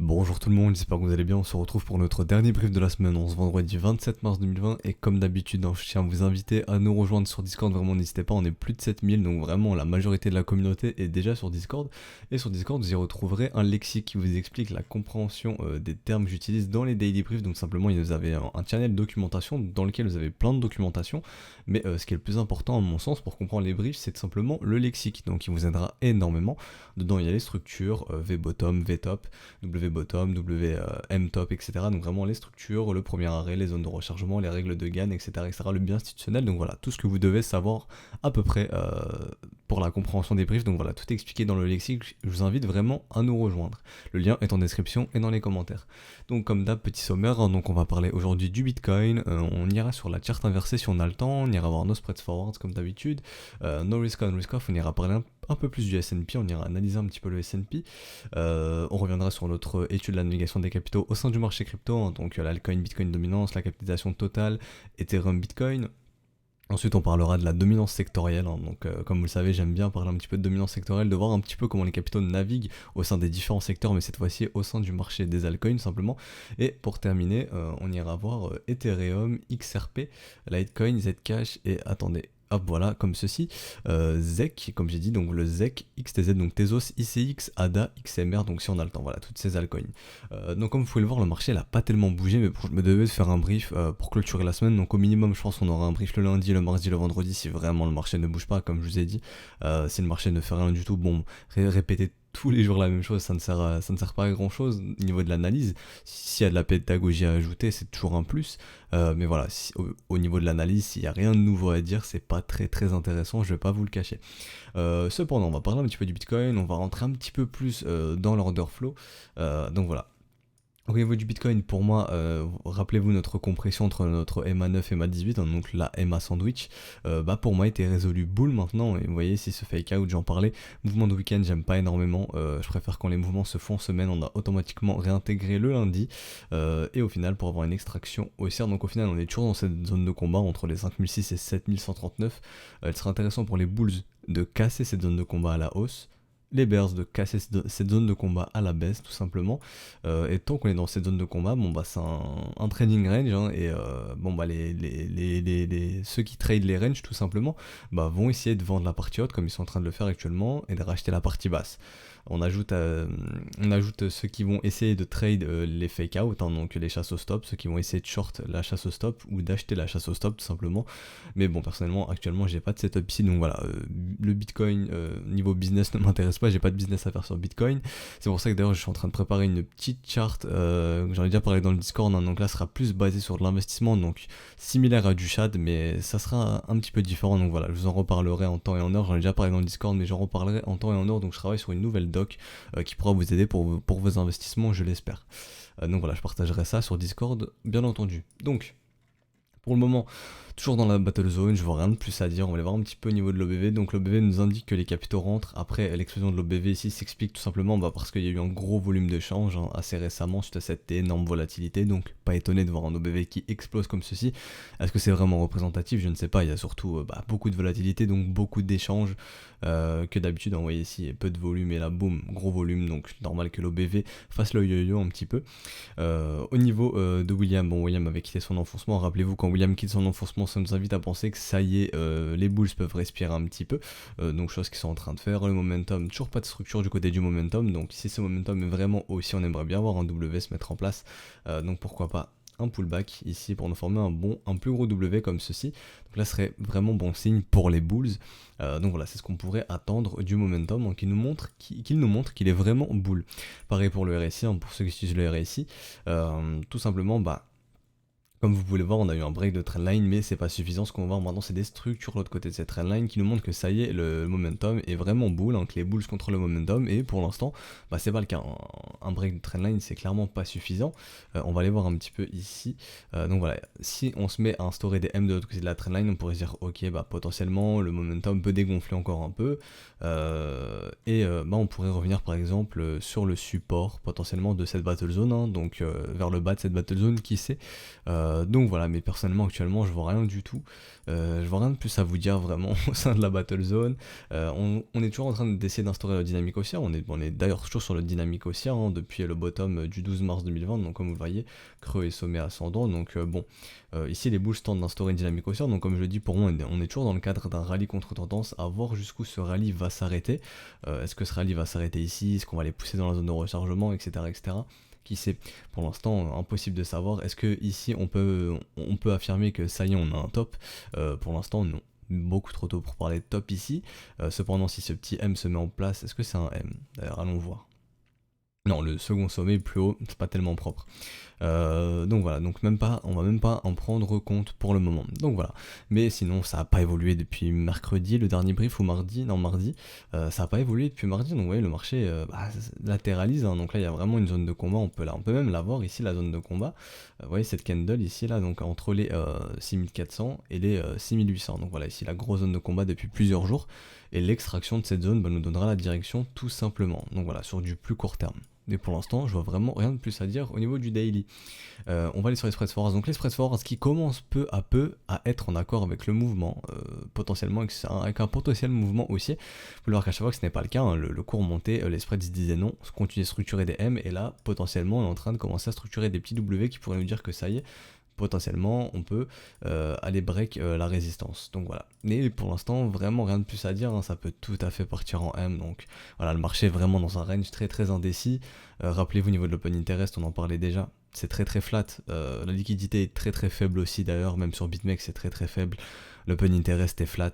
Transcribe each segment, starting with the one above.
Bonjour tout le monde, j'espère que vous allez bien, on se retrouve pour notre dernier brief de la semaine, on se vendredi 27 mars 2020 et comme d'habitude je tiens à vous inviter à nous rejoindre sur Discord, vraiment n'hésitez pas, on est plus de 7000 donc vraiment la majorité de la communauté est déjà sur Discord et sur Discord vous y retrouverez un lexique qui vous explique la compréhension des termes que j'utilise dans les daily briefs, donc simplement vous avez un channel de documentation dans lequel vous avez plein de documentation mais ce qui est le plus important à mon sens pour comprendre les briefs c'est tout simplement le lexique, donc il vous aidera énormément. Dedans il y a les structures, V-bottom, V-top, W-bottom, W-M-top, etc. Donc vraiment les structures, le premier arrêt, les zones de rechargement, les règles de GAN, etc. etc. le bien institutionnel, donc voilà, tout ce que vous devez savoir à peu près pour la compréhension des briefs. Donc voilà, tout est expliqué dans le lexique, je vous invite vraiment à nous rejoindre. Le lien est en description et dans les commentaires. Donc comme d'hab, petit sommaire, hein, donc on va parler aujourd'hui du Bitcoin, on ira sur la charte inversée si on a le temps, on ira voir nos spreads forwards comme d'habitude, no risk on, risk off, on ira parler un peu plus du S&P, on ira analyser un petit peu le S&P, on reviendra sur notre étude de la navigation des capitaux au sein du marché crypto, hein, donc l'altcoin, Bitcoin dominance, la capitalisation totale, Ethereum, Bitcoin. Ensuite, on parlera de la dominance sectorielle, hein, donc comme vous le savez, j'aime bien parler un petit peu de dominance sectorielle, de voir un petit peu comment les capitaux naviguent au sein des différents secteurs, mais cette fois-ci au sein du marché des altcoins simplement. Et pour terminer, on ira voir Ethereum, XRP, Litecoin, Zcash et attendez. Hop, voilà, comme ceci, ZEC, comme j'ai dit, donc le ZEC, XTZ, donc Tezos, ICX, ADA, XMR, donc si on a le temps, voilà, toutes ces altcoins. Donc comme vous pouvez le voir, le marché n'a pas tellement bougé, mais bon, je me devais de faire un brief pour clôturer la semaine, donc au minimum je pense qu'on aura un brief le lundi, le mardi, le vendredi, si vraiment le marché ne bouge pas, comme je vous ai dit. Si le marché ne fait rien du tout, bon, répéter tous les jours la même chose, ça ne sert pas à grand chose au niveau de l'analyse. S'il y a de la pédagogie à ajouter, c'est toujours un plus. Mais voilà, au niveau de l'analyse, s'il n'y a rien de nouveau à dire, c'est pas très intéressant, je vais pas vous le cacher. Cependant, on va parler un petit peu du Bitcoin, on va rentrer un petit peu plus dans l'order flow. Donc voilà. Au niveau du Bitcoin, pour moi, rappelez-vous notre compression entre notre MA9 et MA18, hein, donc la MA sandwich, pour moi était résolu bull maintenant, et vous voyez si ce fake out, j'en parlais, mouvement de week-end, j'aime pas énormément, je préfère quand les mouvements se font en semaine, on a automatiquement réintégré le lundi, et au final pour avoir une extraction haussière, donc au final on est toujours dans cette zone de combat entre les 5006 et 7139, il sera intéressant pour les bulls de casser cette zone de combat à la hausse, les bears de casser cette zone de combat à la baisse tout simplement, et tant qu'on est dans cette zone de combat, bon bah c'est un trading range, hein, et bon bah ceux qui trade les ranges tout simplement vont essayer de vendre la partie haute comme ils sont en train de le faire actuellement et de racheter la partie basse. On ajoute ceux qui vont essayer de trade les fake out, hein, donc les chasses au stop, ceux qui vont essayer de short la chasse au stop ou d'acheter la chasse au stop tout simplement. Mais bon, personnellement, actuellement, j'ai pas de setup ici, donc voilà, le Bitcoin niveau business ne m'intéresse pas, j'ai pas de business à faire sur Bitcoin. C'est pour ça que d'ailleurs, je suis en train de préparer une petite charte, j'en ai déjà parlé dans le Discord, hein, donc là, sera plus basé sur de l'investissement, donc similaire à du Shad, mais ça sera un petit peu différent, donc voilà, je vous en reparlerai en temps et en heure, j'en ai déjà parlé dans le Discord, mais j'en reparlerai en temps et en heure, donc je travaille sur une nouvelle doc qui pourra vous aider pour vos investissements, je l'espère. Donc voilà, je partagerai ça sur Discord, bien entendu. Donc, pour le moment, toujours dans la battle zone, je vois rien de plus à dire, on va aller voir un petit peu au niveau de l'OBV. Donc l'OBV nous indique que les capitaux rentrent. Après, l'explosion de l'OBV ici s'explique tout simplement parce qu'il y a eu un gros volume d'échange assez récemment suite à cette énorme volatilité. Donc pas étonné de voir un OBV qui explose comme ceci. Est-ce que c'est vraiment représentatif? Je ne sais pas, il y a surtout beaucoup de volatilité, donc beaucoup d'échanges que d'habitude. Vous voyez ici, peu de volume et là, boum, gros volume. Donc normal que l'OBV fasse le yo-yo un petit peu. Au niveau de William, bon William avait quitté son enfoncement, rappelez-vous quand William quitte son enfoncement, ça nous invite à penser que ça y est, les bulls peuvent respirer un petit peu, donc chose qu'ils sont en train de faire. Le momentum, toujours pas de structure du côté du momentum, donc si ce momentum est vraiment aussi, on aimerait bien voir un W se mettre en place, donc pourquoi pas un pullback ici pour nous former un plus gros W comme ceci. Donc là ce serait vraiment bon signe pour les bulls. Donc voilà, c'est ce qu'on pourrait attendre du momentum, hein, qu'il nous montre qu'il est vraiment bull. Pareil pour le RSI, hein, pour ceux qui utilisent le RSI, tout simplement comme vous pouvez le voir, on a eu un break de trendline, mais c'est pas suffisant. Ce qu'on va voir maintenant, c'est des structures de l'autre côté de cette trendline qui nous montrent que ça y est, le momentum est vraiment bull, hein, que les bulls contrôlent le momentum, et pour l'instant, c'est pas le cas. Un break de trendline, c'est clairement pas suffisant. On va aller voir un petit peu ici. Donc voilà, si on se met à instaurer des M de l'autre côté de la trendline, on pourrait se dire, ok, potentiellement, le momentum peut dégonfler encore un peu, on pourrait revenir par exemple sur le support potentiellement de cette battle zone, hein, donc vers le bas de cette battle zone, qui sait. Donc voilà, mais personnellement actuellement je vois rien du tout, je vois rien de plus à vous dire vraiment au sein de la battle zone. On est toujours en train d'essayer d'instaurer le dynamique haussière, on est d'ailleurs toujours sur le dynamique haussière hein, depuis le bottom du 12 mars 2020, donc comme vous le voyez, creux et sommet ascendant, donc bon, ici les bulls tentent d'instaurer une dynamique haussière, donc comme je le dis, pour moi on est toujours dans le cadre d'un rallye contre tendance, à voir jusqu'où ce rallye va s'arrêter. Est-ce que ce rallye va s'arrêter ici, est-ce qu'on va les pousser dans la zone de rechargement, etc. etc. Qui sait, pour l'instant impossible de savoir. Est-ce que ici on peut affirmer que ça y est on a un top? Pour l'instant non, beaucoup trop tôt pour parler de top ici. Cependant si ce petit M se met en place, est-ce que c'est un M? D'ailleurs allons voir. Non, le second sommet plus haut, c'est pas tellement propre. Donc voilà, donc on va même pas en prendre compte pour le moment. Donc voilà, mais sinon ça n'a pas évolué depuis mercredi, le dernier brief, ou mardi, non mardi, ça n'a pas évolué depuis mardi, donc vous voyez le marché latéralise, hein, donc là il y a vraiment une zone de combat, on peut même la voir ici, la zone de combat, vous voyez cette candle ici, là, donc entre les 6400 et les 6800, donc voilà ici la grosse zone de combat depuis plusieurs jours, et l'extraction de cette zone nous donnera la direction tout simplement, donc voilà, sur du plus court terme. Mais pour l'instant, je vois vraiment rien de plus à dire au niveau du daily. On va aller sur les spread forwards. Donc les spread forwards qui commencent peu à peu à être en accord avec le mouvement, potentiellement avec un potentiel mouvement haussier. Vous pouvez voir qu'à chaque fois que ce n'est pas le cas, hein, le cours montait, les spreads se disaient non, continuer à structurer des M, et là, potentiellement, on est en train de commencer à structurer des petits W qui pourraient nous dire que ça y est, potentiellement on peut aller break la résistance, donc voilà. Mais pour l'instant vraiment rien de plus à dire, hein, ça peut tout à fait partir en M, donc voilà, le marché est vraiment dans un range très très indécis. Rappelez-vous au niveau de l'open interest, on en parlait déjà, c'est très très flat, la liquidité est très très faible aussi d'ailleurs, même sur BitMEX c'est très très faible, l'open interest est flat.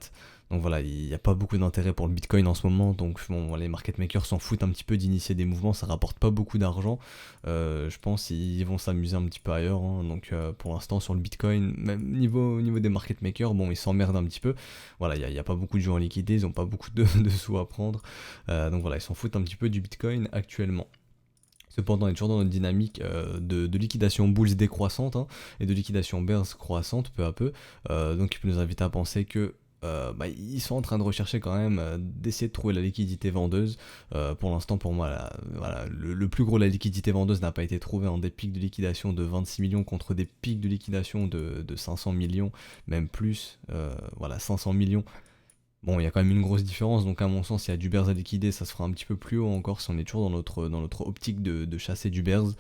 Donc voilà, il n'y a pas beaucoup d'intérêt pour le Bitcoin en ce moment, donc bon, les market makers s'en foutent un petit peu d'initier des mouvements, ça rapporte pas beaucoup d'argent, je pense qu'ils vont s'amuser un petit peu ailleurs, hein. Donc pour l'instant sur le Bitcoin, même au niveau des market makers, bon ils s'emmerdent un petit peu, voilà, il n'y a pas beaucoup de gens liquidés, ils n'ont pas beaucoup de sous à prendre, donc voilà, ils s'en foutent un petit peu du Bitcoin actuellement. Cependant, on est toujours dans notre dynamique de liquidation bulls décroissante hein, et de liquidation bears croissante peu à peu, donc il peut nous inviter à penser que ils sont en train de rechercher quand même d'essayer de trouver la liquidité vendeuse. Pour l'instant, pour moi, voilà, le plus gros de la liquidité vendeuse n'a pas été trouvé en des pics de liquidation de 26 millions contre des pics de liquidation de 500 millions, même plus. Voilà, 500 millions. Bon, il y a quand même une grosse différence, donc à mon sens, il y a du bears à liquider, ça se fera un petit peu plus haut encore si on est toujours dans notre optique de chasser du bears.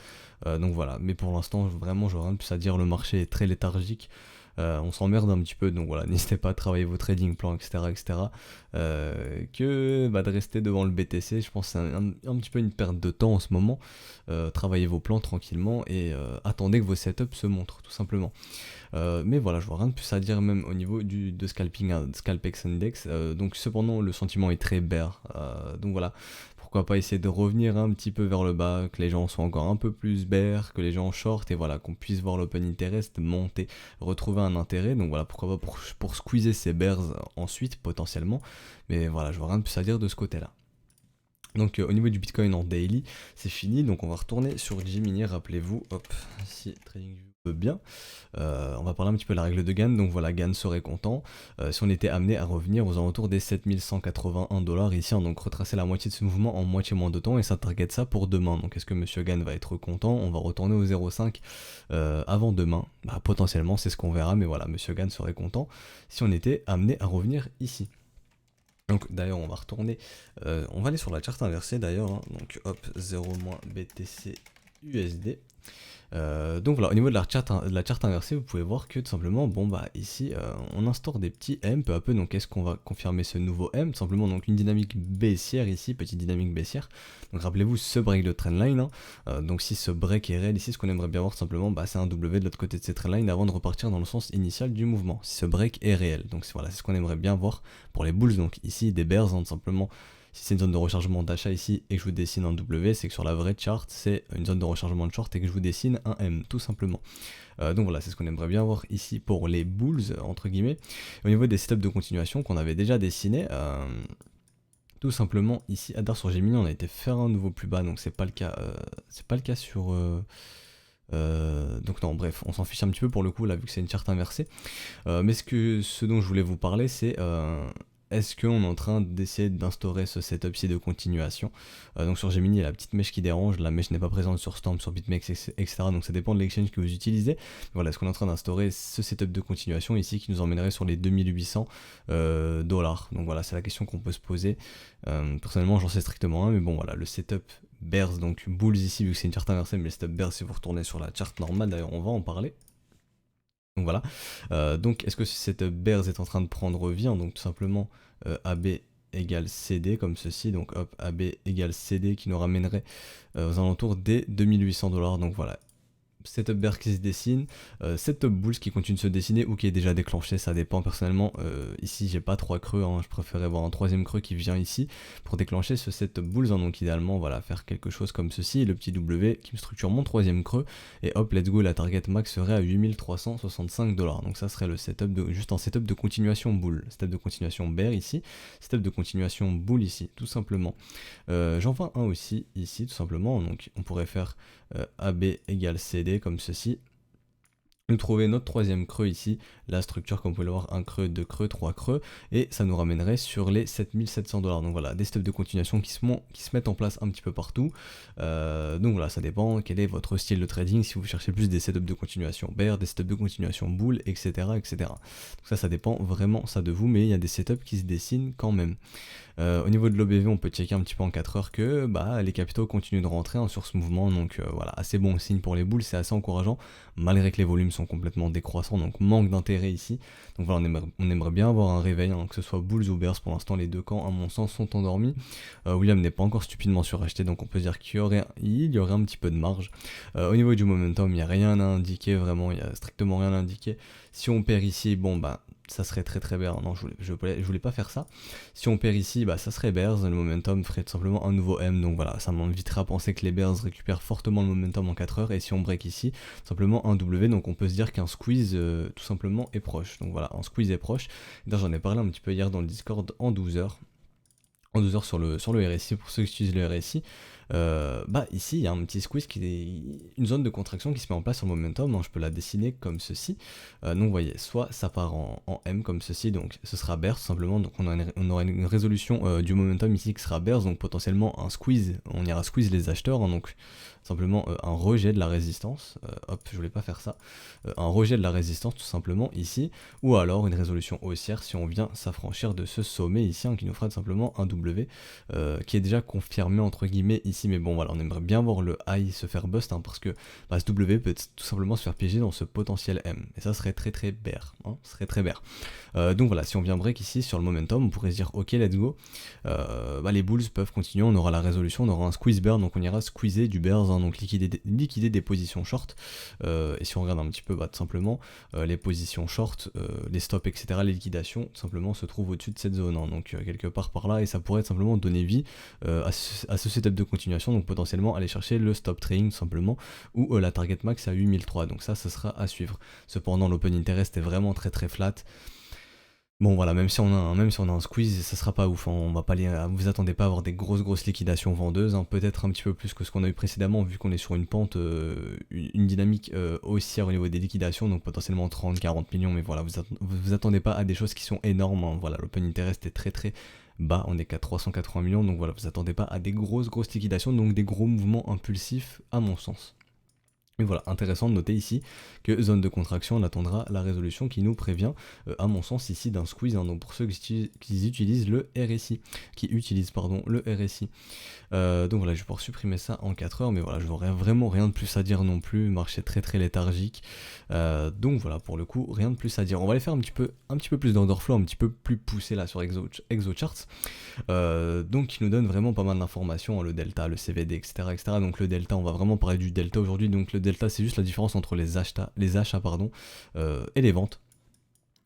Donc voilà, mais pour l'instant, vraiment, j'aurais rien de plus à dire, le marché est très léthargique. On s'emmerde un petit peu, donc voilà, n'hésitez pas à travailler vos trading plans, etc. etc. Que de rester devant le BTC, je pense que c'est un petit peu une perte de temps en ce moment. Travaillez vos plans tranquillement et attendez que vos setups se montrent, tout simplement. Mais voilà, je vois rien de plus à dire même au niveau de scalping, Scalpex Index. Donc cependant, le sentiment est très bear. Donc voilà, pourquoi pas essayer de revenir un petit peu vers le bas, que les gens soient encore un peu plus bear, que les gens short, et voilà, qu'on puisse voir l'open interest monter, retrouver un intérêt. Donc voilà, pourquoi pas pour squeezer ces bears ensuite, potentiellement. Mais voilà, je vois rien de plus à dire de ce côté-là. Donc au niveau du Bitcoin en daily, c'est fini, donc on va retourner sur Gemini, rappelez-vous, hop, si TradingView veut bien, on va parler un petit peu de la règle de Gann, donc voilà, Gann serait content si on était amené à revenir aux alentours des 7181 $ ici, hein, donc retracer la moitié de ce mouvement en moitié moins de temps, et ça target ça pour demain, donc est-ce que Monsieur Gann va être content? On va retourner au 0,5 avant demain, potentiellement c'est ce qu'on verra, mais voilà, Monsieur Gann serait content si on était amené à revenir ici. Donc d'ailleurs on va retourner, on va aller sur la charte inversée d'ailleurs, hein. Donc hop, 0- BTC USD. Donc voilà, au niveau de la charte inversée, vous pouvez voir que tout simplement, bon ici, on instaure des petits M peu à peu, donc est-ce qu'on va confirmer ce nouveau M? Tout simplement, donc une dynamique baissière ici, petite dynamique baissière. Donc rappelez-vous ce break de trendline, hein. Donc si ce break est réel ici, ce qu'on aimerait bien voir tout simplement, c'est un W de l'autre côté de cette trendline avant de repartir dans le sens initial du mouvement, si ce break est réel. Donc voilà, c'est ce qu'on aimerait bien voir pour les bulls, donc ici des bears, hein, tout simplement. Si c'est une zone de rechargement d'achat ici et que je vous dessine un W, c'est que sur la vraie chart, c'est une zone de rechargement de short et que je vous dessine un M, tout simplement. Donc voilà, c'est ce qu'on aimerait bien voir ici pour les bulls, entre guillemets. Au niveau des setups de continuation qu'on avait déjà dessinés, tout simplement ici, sur Gemini, on a été faire un nouveau plus bas, donc c'est pas le cas sur... donc non, bref, on s'en fiche un petit peu pour le coup, là, vu que c'est une charte inversée. Mais ce dont je voulais vous parler, c'est... est-ce qu'on est en train d'essayer d'instaurer ce setup-ci de continuation. Donc sur Gemini, il y a la petite mèche qui dérange, la mèche n'est pas présente sur Stamp, sur BitMEX, etc. Donc ça dépend de l'exchange que vous utilisez. Voilà, est-ce qu'on est en train d'instaurer ce setup de continuation ici qui nous emmènerait sur les 2800 dollars. Donc voilà, c'est la question qu'on peut se poser. Personnellement, j'en sais strictement un, mais bon voilà, le setup Bears, donc Bulls ici, vu que c'est une charte inversée, mais le setup Bears, si vous retournez sur la charte normale, d'ailleurs on va en parler. Donc voilà, donc est-ce que ce setup Bears est en train de prendre vie, hein, donc tout simplement AB égale CD comme ceci, donc hop, AB égale CD qui nous ramènerait aux alentours des 2800 dollars, donc voilà. Setup bear qui se dessine, setup bulls qui continue de se dessiner ou qui est déjà déclenché, ça dépend personnellement. Ici j'ai pas 3 creux, hein, je préférais avoir un troisième creux qui vient ici pour déclencher ce setup bulls, hein, donc idéalement voilà, faire quelque chose comme ceci, le petit W qui me structure mon troisième creux, et hop, let's go, la target max serait à 8365 dollars, donc ça serait le setup de, juste un setup de continuation bull, setup de continuation bear ici, setup de continuation bull ici, tout simplement. J'en vois un aussi ici, tout simplement, donc on pourrait faire AB égale CD comme ceci. Nous trouver notre troisième creux ici, la structure comme vous pouvez le voir, un creux, deux creux, trois creux, et ça nous ramènerait sur les 7700 dollars. Donc voilà, des steps de continuation qui se mettent en place un petit peu partout. Donc voilà, ça dépend quel est votre style de trading, si vous cherchez plus des setups de continuation bear, des setups de continuation bull, etc. etc. Donc ça dépend vraiment ça de vous, mais il y a des setups qui se dessinent quand même. Au niveau de l'OBV, on peut checker un petit peu en 4 heures que les capitaux continuent de rentrer sur ce mouvement, donc voilà, assez bon signe pour les bulls, c'est assez encourageant, malgré que les volumes sont complètement décroissants, donc manque d'intérêt ici. Donc voilà, on aimerait bien avoir un réveil, hein, que ce soit bulls ou bears. Pour l'instant, les deux camps, à mon sens, sont endormis. William n'est pas encore stupidement suracheté, donc on peut dire qu'il y aurait un petit peu de marge. Au niveau du momentum, il n'y a rien à indiquer, vraiment, il n'y a strictement rien à indiquer. Si on perd ici, bon ça serait très très bear. Non, je voulais pas faire ça. Si on perd ici, ça serait bears, le momentum ferait tout simplement un nouveau M, donc voilà, ça m'invitera à penser que les bears récupèrent fortement le momentum en 4 heures, et si on break ici, simplement un W, donc on peut se dire qu'un squeeze tout simplement est proche. Donc voilà, un squeeze est proche. J'en ai parlé un petit peu hier dans le Discord en 12 heures. En 12 heures sur le RSI, pour ceux qui utilisent le RSI. Ici il y a un petit squeeze qui est une zone de contraction qui se met en place sur le momentum, hein, je peux la dessiner comme ceci. Donc vous voyez, soit ça part en M comme ceci, donc ce sera bear tout simplement, donc on aura une résolution du momentum ici qui sera bear, donc potentiellement un squeeze, on ira squeeze les acheteurs, hein, donc simplement un rejet de la résistance, hop, je voulais pas faire ça, un rejet de la résistance tout simplement ici, ou alors une résolution haussière si on vient s'affranchir de ce sommet ici, hein, qui nous fera tout simplement un W, qui est déjà confirmé entre guillemets ici, mais bon voilà, on aimerait bien voir le high se faire bust, hein, parce que ce W peut tout simplement se faire piéger dans ce potentiel M, et ça serait très très bear, hein, serait très bear. Donc voilà, si on vient break ici sur le momentum, on pourrait se dire ok let's go, les bulls peuvent continuer, on aura la résolution, on aura un squeeze bear, donc on ira squeezer du bears, hein, donc liquider des positions short, et si on regarde un petit peu tout simplement, les positions short, les stops, etc., les liquidations, tout simplement se trouvent au-dessus de cette zone, hein, donc quelque part par là, et ça pourrait simplement donner vie à ce setup de continuation, donc potentiellement aller chercher le stop trading tout simplement, ou la target max à 8003, donc ça ce sera à suivre. Cependant l'open interest est vraiment très très flat. Bon voilà, même si on a un squeeze, ça sera pas ouf, hein, on va pas vous attendez pas à avoir des grosses liquidations vendeuses, hein, peut-être un petit peu plus que ce qu'on a eu précédemment, vu qu'on est sur une pente, une dynamique haussière au niveau des liquidations, donc potentiellement 30-40 millions, mais voilà, vous attendez pas à des choses qui sont énormes, hein, voilà, l'open interest est très très bas, on est qu'à 380 millions, donc voilà, vous attendez pas à des grosses liquidations, donc des gros mouvements impulsifs à mon sens. Et voilà, intéressant de noter ici que zone de contraction, on attendra la résolution qui nous prévient, à mon sens ici, d'un squeeze, hein, donc pour ceux qui utilisent le RSI, le RSI. Donc voilà, je vais pouvoir supprimer ça en 4 heures, mais voilà, je n'aurai vraiment rien de plus à dire non plus, marché très très léthargique. Donc voilà, pour le coup, rien de plus à dire. On va aller faire un petit peu plus d'order flow, un petit peu plus poussé là sur ExoCharts. Donc qui nous donne vraiment pas mal d'informations, hein, le delta, le CVD, etc., etc. Donc le delta, on va vraiment parler du delta aujourd'hui, donc le delta c'est juste la différence entre les achats et les ventes.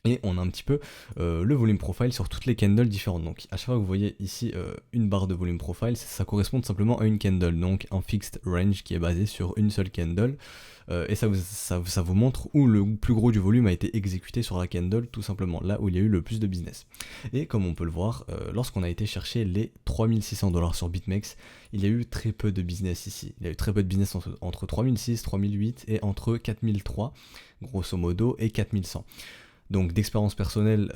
Et on a un petit peu le volume profile sur toutes les candles différentes. Donc à chaque fois que vous voyez ici une barre de volume profile, ça correspond tout simplement à une candle, donc un fixed range qui est basé sur une seule candle. Et ça vous montre où le plus gros du volume a été exécuté sur la candle, tout simplement, là où il y a eu le plus de business. Et comme on peut le voir, lorsqu'on a été chercher les 3600 $ sur BitMEX, il y a eu très peu de business ici. Il y a eu très peu de business entre 3006, 3008 et entre 4003, grosso modo, et 4100. Donc d'expérience personnelle,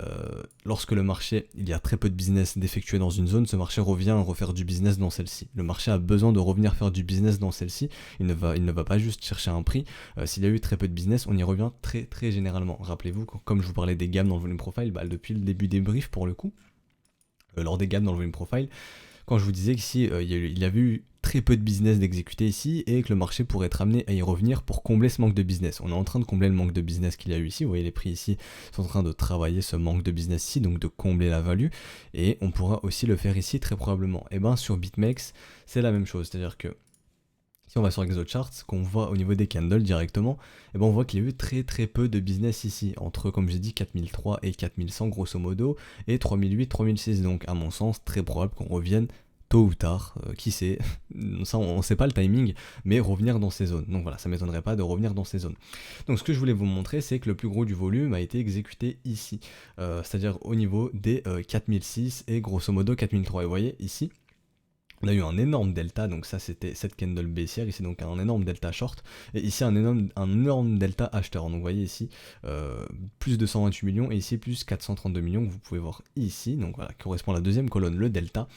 lorsque le marché, il y a très peu de business d'effectuer dans une zone, ce marché revient à refaire du business dans celle-ci. Le marché a besoin de revenir faire du business dans celle-ci, il ne va pas juste chercher un prix. S'il y a eu très peu de business, on y revient très très généralement. Rappelez-vous, comme je vous parlais des gammes dans le volume profile, bah, depuis le début des briefs pour le coup, lors des gammes dans le volume profile, quand je vous disais qu'ici, il y avait eu très peu de business d'exécuter ici et que le marché pourrait être amené à y revenir pour combler ce manque de business. On est en train de combler le manque de business qu'il y a eu ici. Vous voyez, les prix ici sont en train de travailler ce manque de business ici, donc de combler la value. Et on pourra aussi le faire ici très probablement. Et bien sur BitMEX, c'est la même chose. C'est-à-dire que si on va sur ExoCharts, qu'on voit au niveau des candles directement, et ben on voit qu'il y a eu très très peu de business ici, entre comme j'ai dit 4003 et 4100 grosso modo, et 3008, 3006, donc à mon sens très probable qu'on revienne tôt ou tard, qui sait, ça on ne sait pas le timing, mais revenir dans ces zones. Donc voilà, ça ne m'étonnerait pas de revenir dans ces zones. Donc ce que je voulais vous montrer, c'est que le plus gros du volume a été exécuté ici, c'est-à-dire au niveau des 4006 et grosso modo 4003. Et vous voyez ici, on a eu un énorme delta, donc ça c'était cette candle baissière, ici donc un énorme delta short, et ici un énorme delta acheteur. Donc vous voyez ici, plus 228 millions, et ici plus 432 millions, que vous pouvez voir ici, donc voilà, qui correspond à la deuxième colonne, le delta.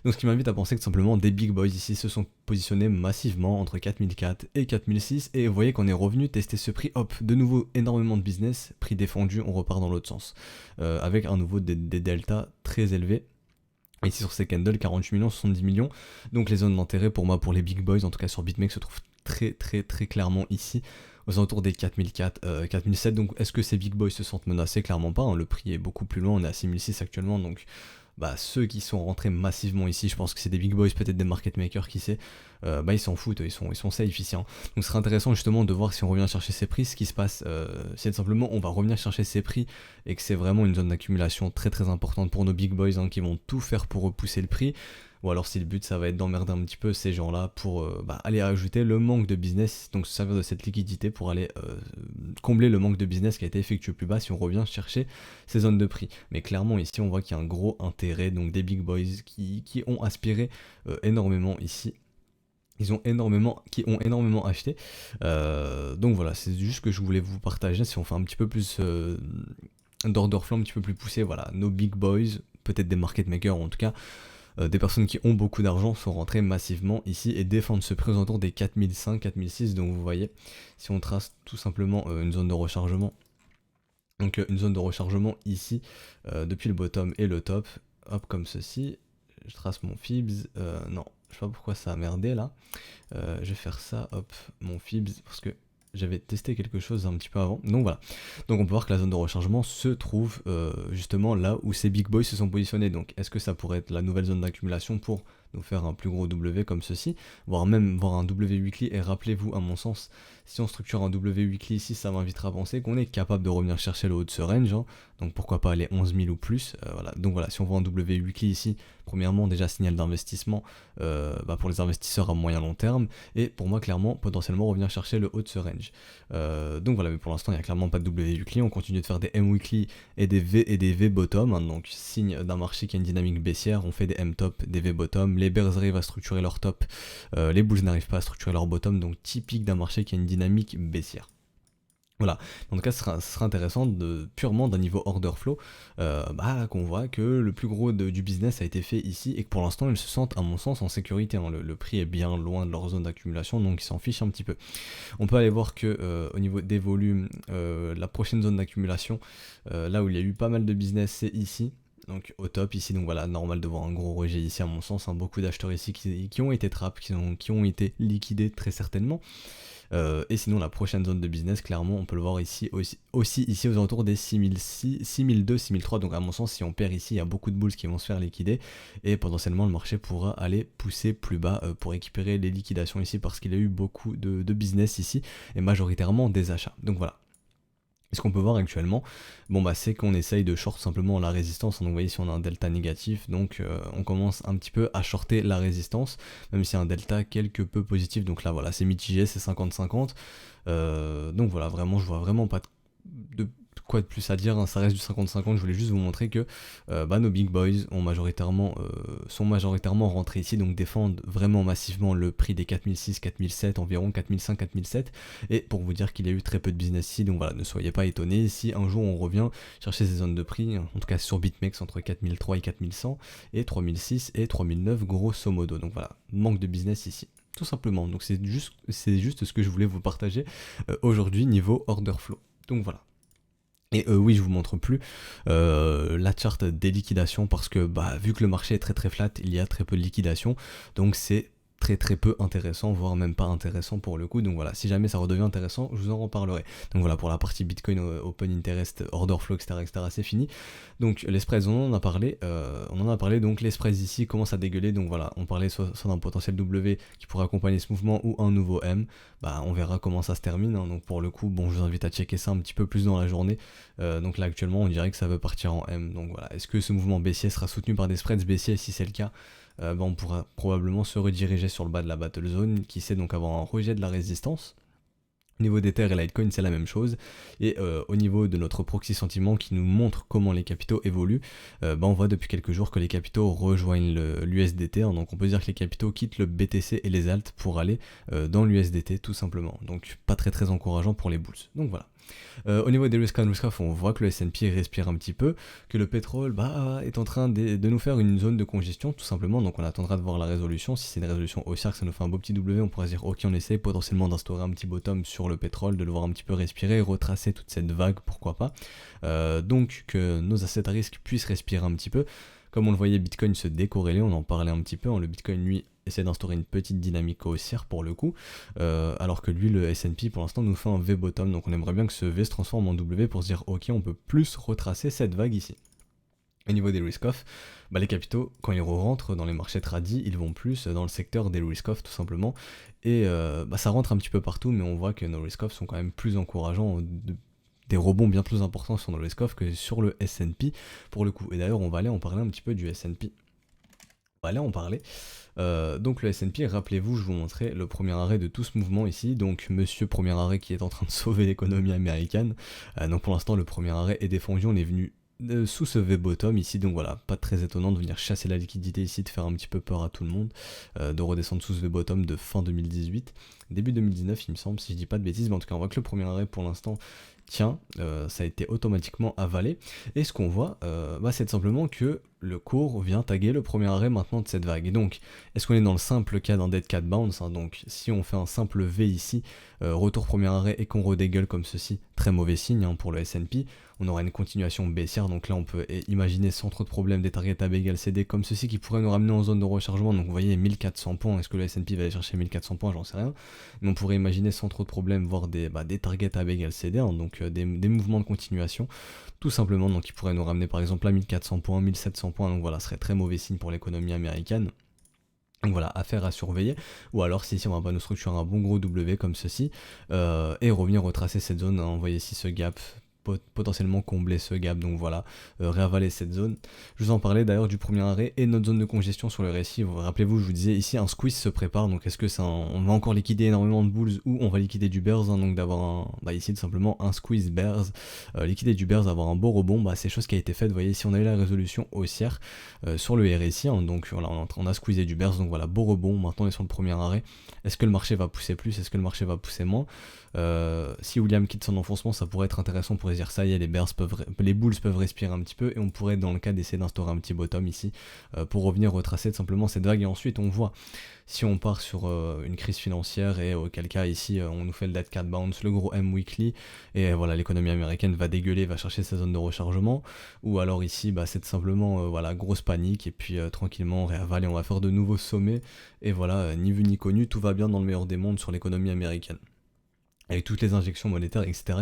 Donc ce qui m'invite à penser que simplement des big boys ici se sont positionnés massivement entre 4004 et 4006, et vous voyez qu'on est revenu tester ce prix, hop, de nouveau énormément de business, prix défendu, on repart dans l'autre sens, avec un nouveau des deltas très élevés. Ici sur ces candles, 48 millions, 70 millions. Donc les zones d'intérêt pour moi, pour les big boys, en tout cas sur BitMEX, se trouvent très très très clairement ici, aux alentours des 4004, 4007. Donc est-ce que ces big boys se sentent menacés? Clairement pas, hein. Le prix est beaucoup plus loin, on est à 6006 actuellement, donc bah, ceux qui sont rentrés massivement ici, je pense que c'est des big boys, peut-être des market makers, qui sait, bah ils s'en foutent, ils sont safe ici, hein. Donc ce serait intéressant justement de voir si on revient chercher ces prix, ce qui se passe, si simplement on va revenir chercher ces prix et que c'est vraiment une zone d'accumulation très très importante pour nos big boys, hein, qui vont tout faire pour repousser le prix, ou alors si le but ça va être d'emmerder un petit peu ces gens-là pour aller ajouter le manque de business, donc se servir de cette liquidité pour aller combler le manque de business qui a été effectué plus bas si on revient chercher ces zones de prix. Mais clairement ici on voit qu'il y a un gros intérêt, donc des big boys qui ont aspiré énormément ici. Qui ont énormément acheté. Donc voilà, c'est juste que je voulais vous partager. Si on fait un petit peu plus d'order flow, un petit peu plus poussé, voilà, nos big boys, peut-être des market makers, ou en tout cas des personnes qui ont beaucoup d'argent sont rentrées massivement ici et défendent ce prix autour des 4005, 4006. Donc vous voyez, si on trace tout simplement une zone de rechargement, donc une zone de rechargement ici, depuis le bottom et le top, hop, comme ceci. Je trace mon Fibs, non, je sais pas pourquoi ça a merdé là. Je vais faire ça, hop, mon Fibs, parce que j'avais testé quelque chose un petit peu avant. Donc voilà. Donc on peut voir que la zone de rechargement se trouve justement là où ces big boys se sont positionnés. Donc est-ce que ça pourrait être la nouvelle zone d'accumulation pour nous faire un plus gros W comme ceci, voire même voir un W weekly? Et rappelez-vous, à mon sens, si on structure un W weekly ici, ça m'invitera à penser qu'on est capable de revenir chercher le haut de ce range, hein. Donc pourquoi pas aller 11 000 ou plus, voilà. Donc voilà, si on voit un W weekly ici, premièrement déjà signal d'investissement pour les investisseurs à moyen long terme, et pour moi clairement potentiellement revenir chercher le haut de ce range. Donc voilà, mais pour l'instant il n'y a clairement pas de W weekly, on continue de faire des M weekly et des V bottom, hein. Donc signe d'un marché qui a une dynamique baissière, on fait des M top, des V bottom, les bears arrivent à structurer leur top, les bulls n'arrivent pas à structurer leur bottom, donc typique d'un marché qui a une dynamique baissière. Voilà, en tout cas ce sera intéressant purement d'un niveau order flow, qu'on voit que le plus gros du business a été fait ici et que pour l'instant ils se sentent à mon sens en sécurité, hein. Le prix est bien loin de leur zone d'accumulation, donc ils s'en fichent un petit peu. On peut aller voir que au niveau des volumes, la prochaine zone d'accumulation, là où il y a eu pas mal de business, c'est ici. Donc au top ici, donc voilà, normal de voir un gros rejet ici à mon sens, hein. Beaucoup d'acheteurs ici qui ont été trappes, qui ont été liquidés très certainement. Et sinon la prochaine zone de business, clairement on peut le voir ici aussi ici aux alentours des 6006, 6002, 6003. Donc à mon sens si on perd ici, il y a beaucoup de bulls qui vont se faire liquider et potentiellement le marché pourra aller pousser plus bas pour récupérer les liquidations ici, parce qu'il y a eu beaucoup de business ici et majoritairement des achats. Donc voilà. Et ce qu'on peut voir actuellement, c'est qu'on essaye de short simplement la résistance. Donc vous voyez, si on a un delta négatif, donc on commence un petit peu à shorter la résistance, même si un delta quelque peu positif. Donc là voilà, c'est mitigé, c'est 50-50. Donc voilà, vraiment je vois vraiment pas de quoi de plus à dire, hein, ça reste du 50-50, je voulais juste vous montrer que nos big boys sont majoritairement rentrés ici, donc défendent vraiment massivement le prix des 4006, 4007, environ 4005, 4007, et pour vous dire qu'il y a eu très peu de business ici, donc voilà, ne soyez pas étonnés si un jour on revient chercher ces zones de prix, en tout cas sur BitMEX entre 4003 et 4100, et 3006 et 3009 grosso modo, donc voilà, manque de business ici. Tout simplement, donc c'est juste ce que je voulais vous partager aujourd'hui niveau order flow. Donc voilà. Et oui, je vous montre plus la charte des liquidations parce que vu que le marché est très très flat, il y a très peu de liquidations, donc c'est très peu intéressant, voire même pas intéressant pour le coup. Donc voilà, si jamais ça redevient intéressant, je vous en reparlerai. Donc voilà, pour la partie Bitcoin, Open Interest, Order Flow, etc., c'est fini. Donc les spreads, on en a parlé, donc les spreads ici commencent à dégueuler, donc voilà, on parlait soit d'un potentiel W qui pourrait accompagner ce mouvement ou un nouveau M, on verra comment ça se termine, hein. Donc pour le coup, bon, je vous invite à checker ça un petit peu plus dans la journée. Donc là actuellement, on dirait que ça veut partir en M, donc voilà, est-ce que ce mouvement baissier sera soutenu par des spreads baissiers? Si c'est le cas, on pourra probablement se rediriger sur le bas de la battle zone, qui sait donc avoir un rejet de la résistance. Au niveau d'Ether et Litecoin, c'est la même chose. Et au niveau de notre proxy sentiment qui nous montre comment les capitaux évoluent, on voit depuis quelques jours que les capitaux rejoignent l'USDT. Hein, donc on peut dire que les capitaux quittent le BTC et les alts pour aller dans l'USDT tout simplement. Donc pas très encourageant pour les bulls. Donc voilà. Au niveau des risk on on voit que le S&P respire un petit peu, que le pétrole est en train de nous faire une zone de congestion tout simplement, donc on attendra de voir la résolution. Si c'est une résolution haussière, que ça nous fait un beau petit W, on pourra se dire ok, on essaie potentiellement d'instaurer un petit bottom sur le pétrole, de le voir un petit peu respirer, retracer toute cette vague, pourquoi pas. Donc que nos assets à risque puissent respirer un petit peu. Comme on le voyait, Bitcoin se décorrélait, on en parlait un petit peu, hein. Le Bitcoin lui essaie d'instaurer une petite dynamique haussière pour le coup, alors que lui, le S&P pour l'instant nous fait un V-bottom, donc on aimerait bien que ce V se transforme en W pour se dire ok, on peut plus retracer cette vague ici. Au niveau des risk-off, les capitaux, quand ils rentrent dans les marchés tradis, ils vont plus dans le secteur des risk-off tout simplement, et ça rentre un petit peu partout, mais on voit que nos risk-off sont quand même plus encourageants, des rebonds bien plus importants sur nos risk-off que sur le S&P pour le coup. Et d'ailleurs, on va aller en parler un petit peu du S&P. On va aller en parler. Donc le S&P, rappelez-vous, je vous montrais le premier arrêt de tout ce mouvement ici, donc monsieur premier arrêt qui est en train de sauver l'économie américaine. Donc pour l'instant le premier arrêt est défendu, on est venu sous ce V-bottom ici, donc voilà, pas très étonnant de venir chasser la liquidité ici, de faire un petit peu peur à tout le monde, de redescendre sous ce V-bottom de fin 2018, début 2019 il me semble, si je dis pas de bêtises, mais en tout cas on voit que le premier arrêt pour l'instant tient, ça a été automatiquement avalé, et ce qu'on voit, c'est tout simplement que le cours vient taguer le premier arrêt maintenant de cette vague. Et donc, est-ce qu'on est dans le simple cas d'un dead cat bounce, hein, donc si on fait un simple V ici, retour premier arrêt et qu'on redégueule comme ceci, très mauvais signe hein, pour le S&P, on aura une continuation baissière, donc là on peut imaginer sans trop de problèmes des targets AB égale CD comme ceci qui pourrait nous ramener en zone de rechargement, donc vous voyez 1400 points, est-ce que le S&P va aller chercher 1400 points, j'en sais rien, mais on pourrait imaginer sans trop de problèmes voir des targets AB égale CD, hein, donc des mouvements de continuation, tout simplement, donc qui pourraient nous ramener par exemple à 1400 points, 1700 points, donc voilà, ce serait très mauvais signe pour l'économie américaine. Donc voilà, affaire à surveiller, ou alors si ici on va pas nous structurer un bon gros W comme ceci, et revenir retracer cette zone, hein, envoyer ici ce gap, potentiellement combler ce gap, donc voilà, réavaler cette zone. Je vous en parlais d'ailleurs du premier arrêt et notre zone de congestion sur le récit. Rappelez-vous, je vous disais ici un squeeze se prépare, donc est-ce que on va encore liquider énormément de bulls ou on va liquider du bears, hein, donc d'avoir ici tout simplement un squeeze bears, liquider du bears, avoir un beau rebond, c'est chose qui a été faite. Vous voyez ici on a eu la résolution haussière sur le RSI, hein, donc voilà, on a squeezé du bears, donc voilà, beau rebond. Maintenant on est sur le premier arrêt. Est-ce que le marché va pousser plus, est-ce que le marché va pousser moins? Si William quitte son enfoncement, ça pourrait être intéressant pour dire ça y est, les bulls peuvent respirer un petit peu, et on pourrait dans le cas d'essayer d'instaurer un petit bottom ici pour revenir retracer tout simplement cette vague. Et ensuite on voit si on part sur une crise financière, et auquel cas ici on nous fait le dead cat bounce, le gros M weekly, et voilà, l'économie américaine va dégueuler, va chercher sa zone de rechargement, ou alors ici c'est tout simplement voilà, grosse panique, et puis tranquillement on réavale et on va faire de nouveaux sommets, et voilà, ni vu ni connu, tout va bien dans le meilleur des mondes sur l'économie américaine avec toutes les injections monétaires, etc.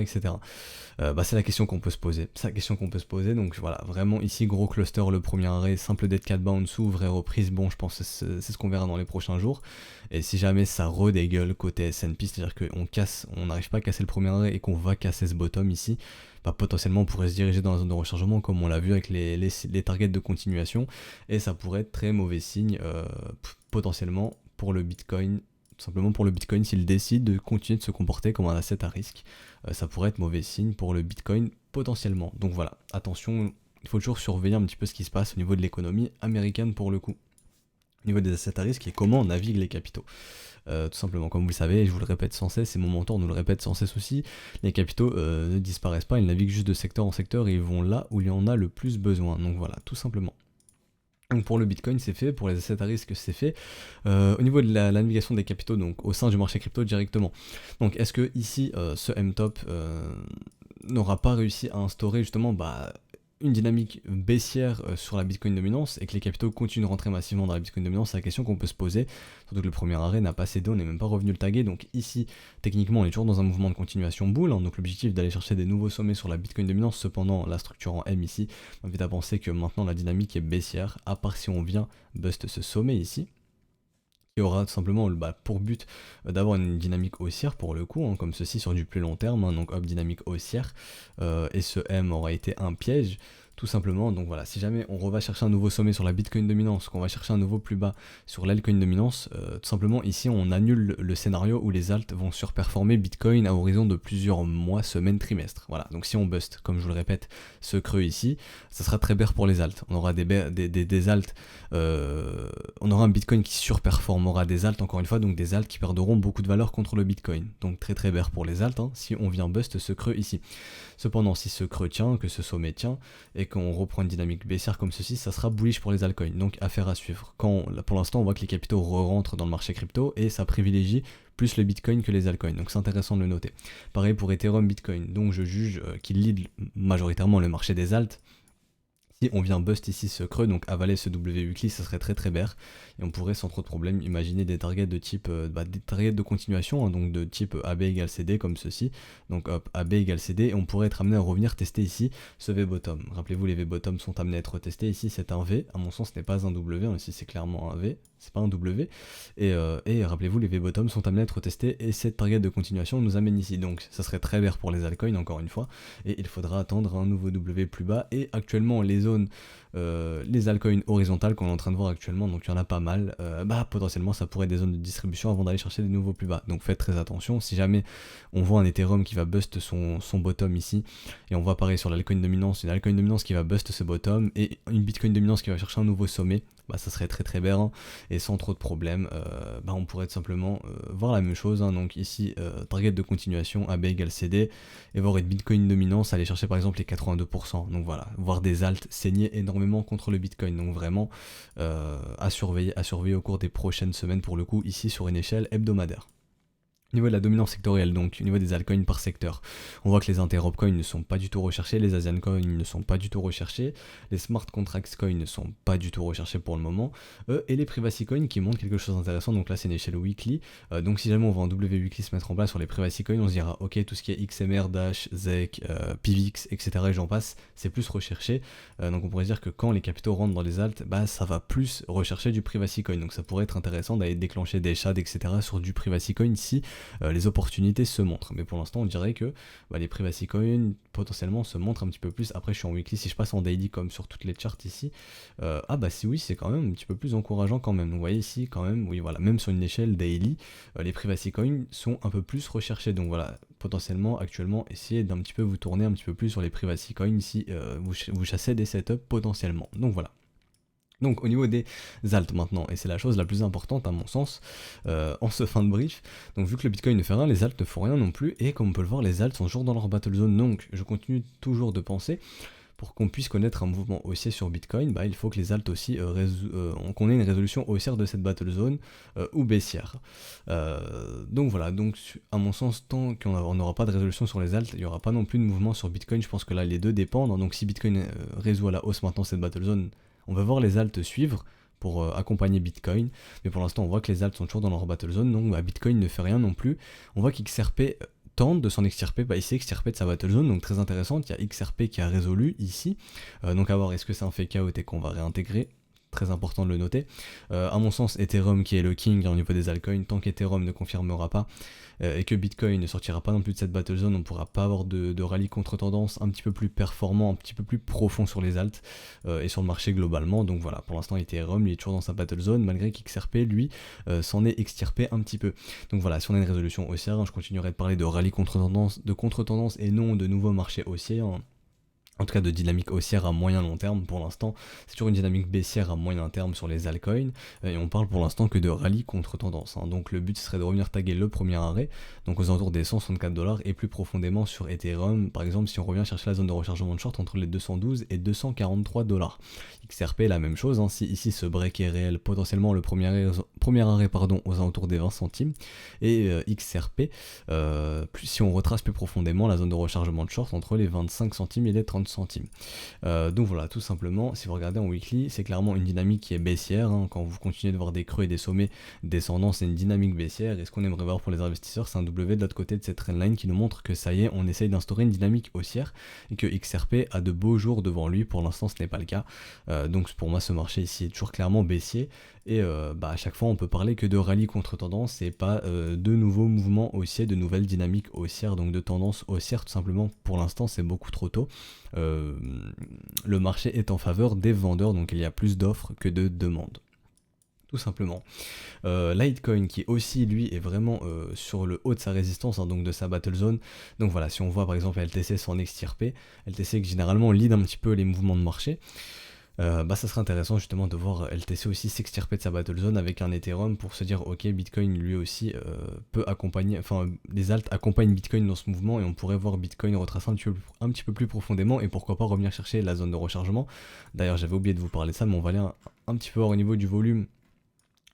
C'est la question qu'on peut se poser. Donc voilà, vraiment ici, gros cluster, le premier arrêt, simple dead cat bounce ou vraie reprise, bon, je pense que c'est ce qu'on verra dans les prochains jours. Et si jamais ça redégueule côté S&P, c'est-à-dire qu'on n'arrive pas à casser le premier arrêt et qu'on va casser ce bottom ici, potentiellement on pourrait se diriger dans la zone de rechargement comme on l'a vu avec les targets de continuation, et ça pourrait être très mauvais signe potentiellement pour le Bitcoin. Tout simplement pour le Bitcoin, s'il décide de continuer de se comporter comme un asset à risque, ça pourrait être mauvais signe pour le Bitcoin potentiellement. Donc voilà, attention, il faut toujours surveiller un petit peu ce qui se passe au niveau de l'économie américaine pour le coup. Au niveau des assets à risque et comment on navigue les capitaux. Tout simplement, comme vous le savez, et je vous le répète sans cesse, et mon mentor nous le répète sans cesse aussi, les capitaux ne disparaissent pas, ils naviguent juste de secteur en secteur et ils vont là où il y en a le plus besoin. Donc voilà, tout simplement. Donc pour le Bitcoin c'est fait, pour les assets à risque c'est fait. Au niveau de la navigation des capitaux, donc au sein du marché crypto directement. Donc est-ce que ici ce MTOP n'aura pas réussi à instaurer justement une dynamique baissière sur la Bitcoin dominance et que les capitaux continuent de rentrer massivement dans la Bitcoin dominance? C'est la question qu'on peut se poser, surtout que le premier arrêt n'a pas cédé, on n'est même pas revenu le taguer, donc ici techniquement on est toujours dans un mouvement de continuation bull, hein, donc l'objectif d'aller chercher des nouveaux sommets sur la Bitcoin dominance. Cependant la structure en M ici m'invite à penser que maintenant la dynamique est baissière, à part si on vient bust ce sommet ici, qui aura tout simplement pour but d'avoir une dynamique haussière pour le coup, hein, comme ceci sur du plus long terme, hein, donc hop, dynamique haussière, et ce M aura été un piège, tout simplement. Donc voilà, si jamais on va chercher un nouveau sommet sur la Bitcoin dominance, qu'on va chercher un nouveau plus bas sur l'altcoin dominance, tout simplement ici on annule le scénario où les alts vont surperformer Bitcoin à horizon de plusieurs mois, semaines, trimestres. Voilà, donc si on bust, comme je vous le répète, ce creux ici, ça sera très bear pour les alts. On aura des alts, on aura un Bitcoin qui surperformera des alts encore une fois, donc des alts qui perdront beaucoup de valeur contre le Bitcoin. Donc très très bear pour les alts, hein, si on vient bust ce creux ici. Cependant, si ce creux tient, que ce sommet tient, et qu'on reprend une dynamique baissière comme ceci, ça sera bullish pour les altcoins, donc affaire à suivre. Pour l'instant, on voit que les capitaux rentrent dans le marché crypto, et ça privilégie plus le Bitcoin que les altcoins, donc c'est intéressant de le noter. Pareil pour Ethereum, Bitcoin, donc je juge qu'il lead majoritairement le marché des alts. Si on vient bust ici ce creux, donc avaler ce W weekly, ça serait très très bear, et on pourrait sans trop de problème imaginer des targets de type, des targets de continuation, hein, donc de type AB égale CD comme ceci, donc hop, AB égale CD, et on pourrait être amené à revenir tester ici ce V bottom. Rappelez-vous, les V bottom sont amenés à être testés, ici c'est un V, à mon sens ce n'est pas un W, hein, ici c'est clairement un V, c'est pas un W, et rappelez-vous, les V bottom sont amenés à être testés, et cette target de continuation nous amène ici, donc ça serait très bear pour les altcoins encore une fois, et il faudra attendre un nouveau W plus bas, et actuellement les zones, les altcoins horizontales qu'on est en train de voir actuellement, donc il y en a pas mal, potentiellement ça pourrait être des zones de distribution avant d'aller chercher des nouveaux plus bas, donc faites très attention. Si jamais on voit un Ethereum qui va bust son bottom ici, et on voit pareil sur l'altcoin dominance, une altcoin dominance qui va bust ce bottom, et une Bitcoin dominance qui va chercher un nouveau sommet, ça serait très très bear, hein, et sans trop de problèmes, on pourrait tout simplement voir la même chose, hein, donc ici target de continuation AB égale CD, et voir une Bitcoin dominance aller chercher par exemple les 82%, donc voilà, voir des alts saigner énormément contre le Bitcoin, donc vraiment à surveiller au cours des prochaines semaines pour le coup, ici sur une échelle hebdomadaire. Au niveau de la dominance sectorielle, donc au niveau des altcoins par secteur, on voit que les interop coins ne sont pas du tout recherchés, les Asian coins ne sont pas du tout recherchés, les smart contracts coins ne sont pas du tout recherchés pour le moment, et les privacy coins qui montrent quelque chose d'intéressant. Donc là c'est une échelle weekly, donc si jamais on va en W weekly se mettre en place sur les privacy coins, on se dira ok, tout ce qui est XMR, Dash, ZEC, PIVX, etc. et j'en passe, c'est plus recherché, donc on pourrait dire que quand les capitaux rentrent dans les alts, ça va plus rechercher du privacy coin, donc ça pourrait être intéressant d'aller déclencher des shads, etc. sur du privacy coin si les opportunités se montrent. Mais pour l'instant on dirait que les privacy coins potentiellement se montrent un petit peu plus. Après je suis en weekly, si je passe en daily comme sur toutes les charts ici, si oui, c'est quand même un petit peu plus encourageant quand même. Donc vous voyez ici quand même, oui voilà, même sur une échelle daily, les privacy coins sont un peu plus recherchés. Donc voilà, potentiellement actuellement essayez d'un petit peu vous tourner un petit peu plus sur les privacy coins si vous chassez des setups potentiellement. Donc voilà. Donc au niveau des alts maintenant, et c'est la chose la plus importante à mon sens en ce fin de brief, donc vu que le Bitcoin ne fait rien, les alts ne font rien non plus, et comme on peut le voir, les alts sont toujours dans leur battle zone, donc je continue toujours de penser, pour qu'on puisse connaître un mouvement haussier sur Bitcoin, il faut que les alts aussi, qu'on ait une résolution haussière de cette battle zone ou baissière. Donc voilà, donc à mon sens, tant qu'on n'aura pas de résolution sur les alts, il n'y aura pas non plus de mouvement sur Bitcoin. Je pense que là les deux dépendent, donc si Bitcoin résout à la hausse maintenant cette battle zone, on va voir les alts suivre pour accompagner Bitcoin, mais pour l'instant on voit que les alts sont toujours dans leur battle zone, donc Bitcoin ne fait rien non plus. On voit qu'XRP tente de s'en extirper, ici extirper de sa battle zone, donc très intéressante. Il y a XRP qui a résolu ici, donc à voir est-ce que c'est un fake out et qu'on va réintégrer. Très important de le noter. À mon sens, Ethereum qui est le king au niveau des altcoins, tant qu'Ethereum ne confirmera pas et que Bitcoin ne sortira pas non plus de cette battle zone, on ne pourra pas avoir de rallye contre-tendance un petit peu plus performant, un petit peu plus profond sur les alts et sur le marché globalement. Donc voilà, pour l'instant Ethereum lui est toujours dans sa battle zone, malgré qu'XRP lui s'en est extirpé un petit peu. Donc voilà, si on a une résolution haussière, je continuerai de parler de rallye contre-tendance et non de nouveaux marchés haussiers. En tout cas de dynamique haussière à moyen long terme pour l'instant, c'est toujours une dynamique baissière à moyen terme sur les altcoins, et on parle pour l'instant que de rallye contre tendance, hein. Donc le but serait de revenir taguer le premier arrêt, donc aux alentours des 164 $, et plus profondément sur Ethereum, par exemple si on revient chercher la zone de rechargement de short entre les 212 et 243 $. XRP la même chose, hein. Si ici ce break est réel, potentiellement le premier arrêt aux alentours des 20 centimes, et XRP, si on retrace plus profondément la zone de rechargement de short entre les 25 centimes et les 30 centimes. Donc voilà, tout simplement, si vous regardez en weekly, c'est clairement une dynamique qui est baissière, hein. Quand vous continuez de voir des creux et des sommets descendants, c'est une dynamique baissière, et ce qu'on aimerait voir pour les investisseurs, c'est un W de l'autre côté de cette trendline qui nous montre que ça y est, on essaye d'instaurer une dynamique haussière, et que XRP a de beaux jours devant lui. Pour l'instant ce n'est pas le cas, donc pour moi ce marché ici est toujours clairement baissier, et à chaque fois on peut parler que de rallye contre tendance et pas de nouveaux mouvements haussiers, de nouvelles dynamiques haussières, donc de tendance haussière tout simplement. Pour l'instant c'est beaucoup trop tôt. Le marché est en faveur des vendeurs, donc il y a plus d'offres que de demandes, tout simplement. Litecoin qui aussi lui est vraiment sur le haut de sa résistance, hein, donc de sa battle zone. Donc voilà, si on voit par exemple LTC s'en extirper, LTC qui généralement lead un petit peu les mouvements de marché, ça serait intéressant justement de voir LTC aussi s'extirper de sa battle zone avec un Ethereum pour se dire ok, Bitcoin lui aussi peut accompagner, enfin les alts accompagnent Bitcoin dans ce mouvement, et on pourrait voir Bitcoin retracer un petit peu plus profondément, et pourquoi pas revenir chercher la zone de rechargement. D'ailleurs j'avais oublié de vous parler de ça, mais on va aller un petit peu voir au niveau du volume,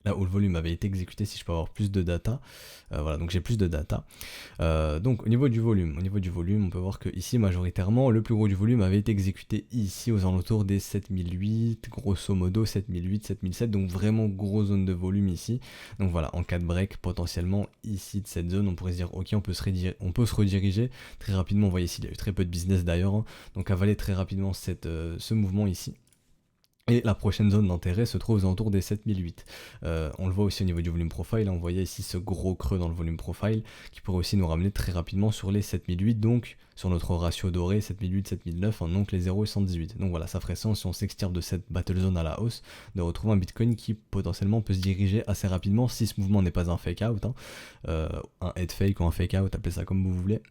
là où le volume avait été exécuté, si je peux avoir plus de data. Voilà, donc j'ai plus de data. Donc au niveau du volume, on peut voir que ici majoritairement le plus gros du volume avait été exécuté ici aux alentours des 7008, grosso modo 7008, 7007, donc vraiment grosse zone de volume ici. Donc voilà, en cas de break potentiellement ici de cette zone, on pourrait se dire ok, on peut se rediriger très rapidement. Vous voyez ici il y a eu très peu de business d'ailleurs, hein, donc avaler très rapidement ce mouvement ici. Et la prochaine zone d'intérêt se trouve aux alentours des 7008. On le voit aussi au niveau du volume profile, hein, on voyait ici ce gros creux dans le volume profile qui pourrait aussi nous ramener très rapidement sur les 7008, donc sur notre ratio doré 7008, 7009, hein, donc les 0 et 118. Donc voilà, ça ferait sens si on s'extirpe de cette battle zone à la hausse, de retrouver un Bitcoin qui potentiellement peut se diriger assez rapidement si ce mouvement n'est pas un fake out, hein, un head fake ou un fake out, appelez ça comme vous voulez.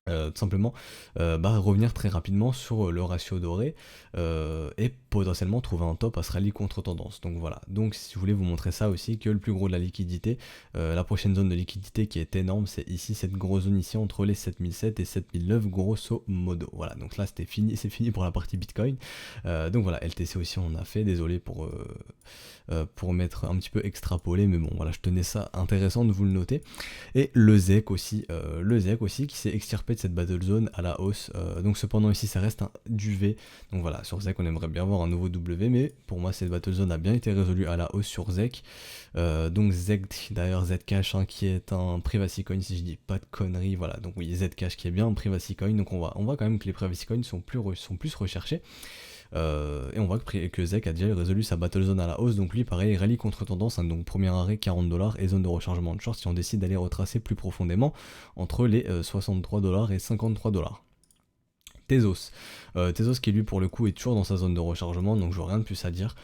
Tout simplement revenir très rapidement sur le ratio doré, et potentiellement trouver un top à ce rallye contre tendance. Donc voilà, donc si je voulais vous montrer ça aussi, que le plus gros de la liquidité, la prochaine zone de liquidité qui est énorme, c'est ici cette grosse zone ici entre les 7007 et 7009 grosso modo. Voilà, donc là c'était fini, c'est fini pour la partie Bitcoin. Donc voilà, LTC aussi on a fait, désolé pour m'être un petit peu extrapolé, mais bon voilà, je tenais ça intéressant de vous le noter. Et le ZEC aussi qui s'est extirpé de cette battle zone à la hausse, donc cependant ici ça reste un du V, donc voilà, sur ZEC on aimerait bien voir un nouveau W, mais pour moi cette battle zone a bien été résolue à la hausse sur ZEC. Donc ZEC d'ailleurs, Zcash, hein, qui est un privacy coin si je dis pas de conneries, voilà, donc oui, Zcash qui est bien un privacy coin, donc on voit quand même que les privacy coins sont plus recherchés. Et on voit que ZEC a déjà résolu sa battle zone à la hausse, donc lui pareil, rallye contre tendance, hein, donc premier arrêt 40$ et zone de rechargement de short si on décide d'aller retracer plus profondément entre les 63$ et 53$. Tezos qui lui pour le coup est toujours dans sa zone de rechargement, donc je vois rien de plus à dire.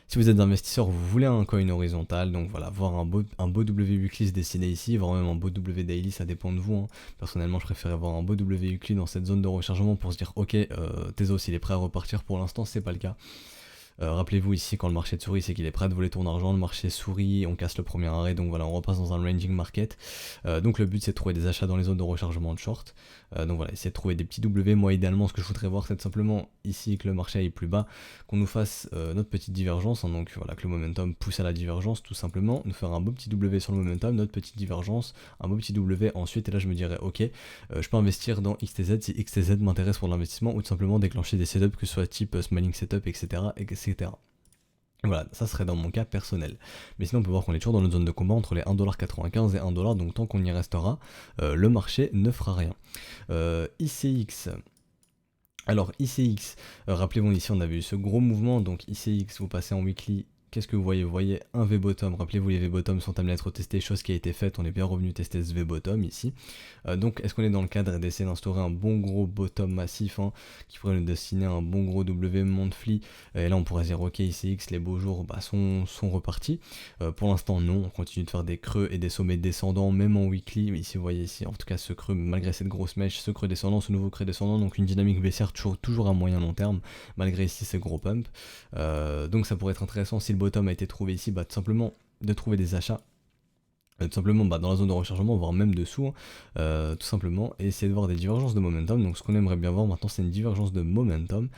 Si vous êtes investisseur, vous voulez un coin horizontal, donc voilà, voir un beau W weekly se dessiner ici, voire même un beau W daily, ça dépend de vous, hein. Personnellement je préfère voir un beau W weekly dans cette zone de rechargement pour se dire ok, Tezos il est prêt à repartir. Pour l'instant c'est pas le cas. Rappelez-vous ici quand le marché sourit, c'est qu'il est prêt à voler ton argent, le marché sourit, on casse le premier arrêt, donc voilà, on repasse dans un ranging market. Donc le but c'est de trouver des achats dans les zones de rechargement de short. Donc voilà, essayer de trouver des petits W. Moi idéalement ce que je voudrais voir c'est tout simplement ici que le marché aille plus bas, qu'on nous fasse notre petite divergence, hein, donc voilà, que le momentum pousse à la divergence tout simplement, nous faire un beau petit W sur le momentum, notre petite divergence, un beau petit W ensuite, et là je me dirais ok, je peux investir dans XTZ si XTZ m'intéresse pour l'investissement, ou tout simplement déclencher des setups que ce soit type smiling setup, etc. Voilà, ça serait dans mon cas personnel. Mais sinon on peut voir qu'on est toujours dans notre zone de combat entre les 1,95$ et 1$, donc tant qu'on y restera, le marché ne fera rien. ICX. Alors ICX, rappelez-vous ici on avait eu ce gros mouvement, donc ICX vous passez en weekly, qu'est-ce que vous voyez? Vous voyez un V-bottom, rappelez-vous les V-bottom sont amenés à être testés, chose qui a été faite, on est bien revenu tester ce V-bottom ici. Donc est-ce qu'on est dans le cadre d'essayer d'instaurer un bon gros bottom massif qui pourrait nous dessiner un bon gros W monthly, et là on pourrait dire ok ICX les beaux jours sont repartis. Pour l'instant non, on continue de faire des creux et des sommets descendants même en weekly, mais ici vous voyez ici en tout cas ce creux malgré cette grosse mèche, ce creux descendant, ce nouveau creux descendant, donc une dynamique baissière toujours à moyen long terme malgré ici ces gros pumps. Donc ça pourrait être intéressant si le bottom a été trouvé ici, tout simplement de trouver des achats tout simplement dans la zone de rechargement, voire même dessous, tout simplement, et essayer de voir des divergences de momentum. Donc ce qu'on aimerait bien voir maintenant, c'est une divergence de momentum.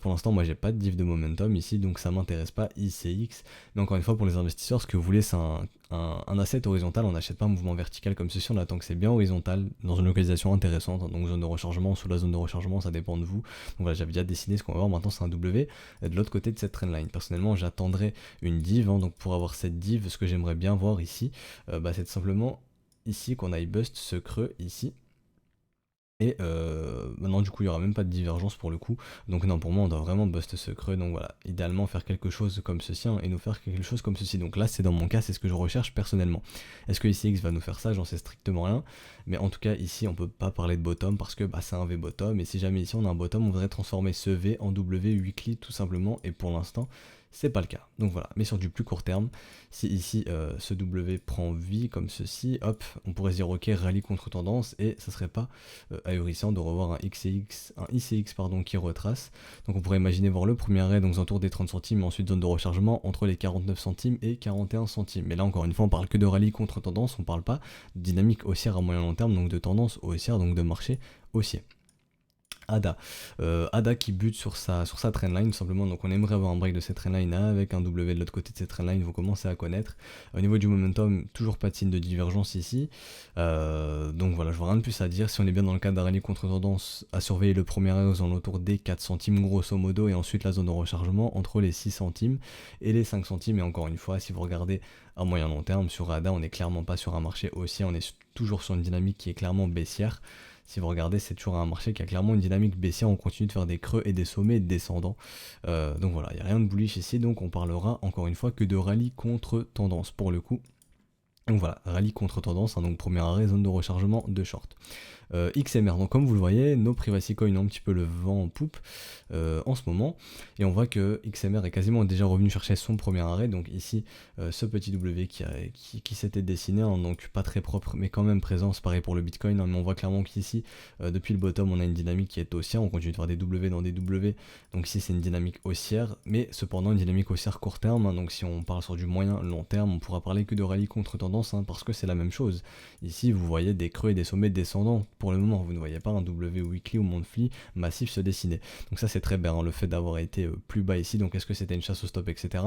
Pour l'instant, moi j'ai pas de div de momentum ici, donc ça m'intéresse pas ICX. Mais encore une fois, pour les investisseurs, ce que vous voulez, c'est un asset horizontal. On n'achète pas un mouvement vertical comme ceci, on attend que c'est bien horizontal, dans une localisation intéressante, donc zone de rechargement, sous la zone de rechargement, ça dépend de vous. Donc voilà, j'avais déjà dessiné ce qu'on va voir, maintenant c'est un W de l'autre côté de cette trendline. Personnellement, j'attendrai une div, donc pour avoir cette div, ce que j'aimerais bien voir ici, c'est tout simplement ici qu'on aille bust ce creux ici. Et maintenant du coup il n'y aura même pas de divergence pour le coup, donc non, pour moi on doit vraiment bust ce creux. Donc voilà, idéalement faire quelque chose comme ceci et nous faire quelque chose comme ceci. Donc là c'est dans mon cas, c'est ce que je recherche personnellement. Est-ce que ICX va nous faire ça? J'en sais strictement rien, mais en tout cas ici on peut pas parler de bottom parce que c'est un V bottom, et si jamais ici on a un bottom, on voudrait transformer ce V en W weekly tout simplement, et pour l'instant c'est pas le cas. Donc voilà, mais sur du plus court terme, si ici ce W prend vie comme ceci, hop, on pourrait se dire ok, rallye contre tendance, et ça serait pas ahurissant de revoir un ICX qui retrace. Donc on pourrait imaginer voir le premier arrêt donc aux alentours des 30 centimes, et ensuite zone de rechargement entre les 49 centimes et 41 centimes. Mais là encore une fois on parle que de rallye contre tendance, on parle pas de dynamique haussière à moyen long terme, donc de tendance haussière, donc de marché haussier. ADA qui bute sur sa trendline tout simplement, donc on aimerait avoir un break de cette trendline avec un W de l'autre côté de cette trendline, vous commencez à connaître. Au niveau du momentum, toujours pas de signe de divergence ici, donc voilà, je vois rien de plus à dire. Si on est bien dans le cadre d'un rallye contre tendance, à surveiller le premier arrêt aux alentours des 4 centimes grosso modo, et ensuite la zone de rechargement entre les 6 centimes et les 5 centimes, et encore une fois si vous regardez à moyen long terme sur ADA, on n'est clairement pas sur un marché haussier, on est toujours sur une dynamique qui est clairement baissière. Si vous regardez, c'est toujours un marché qui a clairement une dynamique baissière, on continue de faire des creux et des sommets descendants. Donc voilà, il n'y a rien de bullish ici, donc on parlera encore une fois que de rallye contre tendance pour le coup. Donc voilà, rallye contre tendance, donc premier arrêt, zone de rechargement de short. XMR, donc comme vous le voyez, nos privacy coins ont un petit peu le vent en poupe en ce moment, et on voit que XMR est quasiment déjà revenu chercher son premier arrêt. Donc ici ce petit W qui s'était dessiné, donc pas très propre mais quand même présent, c'est pareil pour le Bitcoin, mais on voit clairement qu'ici depuis le bottom on a une dynamique qui est haussière, on continue de faire des W dans des W, donc ici c'est une dynamique haussière, mais cependant une dynamique haussière court terme, donc si on parle sur du moyen long terme, on pourra parler que de rallye contre tendance, parce que c'est la même chose. Ici vous voyez des creux et des sommets descendants. Pour le moment, vous ne voyez pas un W weekly ou monthly massif se dessiner. Donc ça c'est très bien, le fait d'avoir été plus bas ici, donc est-ce que c'était une chasse au stop, etc.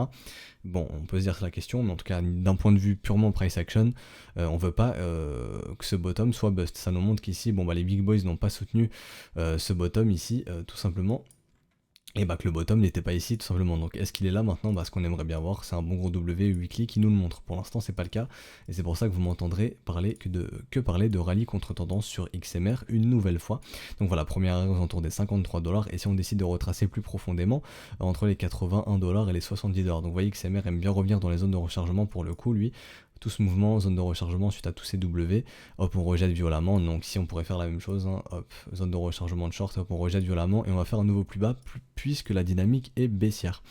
Bon, on peut se dire la question, mais en tout cas d'un point de vue purement price action, on veut pas que ce bottom soit bust. Ça nous montre qu'ici, les big boys n'ont pas soutenu ce bottom ici, tout simplement. Et que le bottom n'était pas ici tout simplement. Donc est-ce qu'il est là maintenant? Ce qu'on aimerait bien voir, c'est un bon gros W weekly qui nous le montre. Pour l'instant c'est pas le cas, et c'est pour ça que vous m'entendrez parler parler de rallye contre tendance sur XMR une nouvelle fois. Donc voilà, première arrêt aux alentours des 53$, et si on décide de retracer plus profondément entre les 81$ et les 70$. Donc vous voyez que XMR aime bien revenir dans les zones de rechargement pour le coup, lui. Tout ce mouvement, zone de rechargement suite à tous ces W, hop, on rejette violemment. Donc si on pourrait faire la même chose, hop, zone de rechargement de short, hop, on rejette violemment, et on va faire un nouveau plus bas puisque la dynamique est baissière.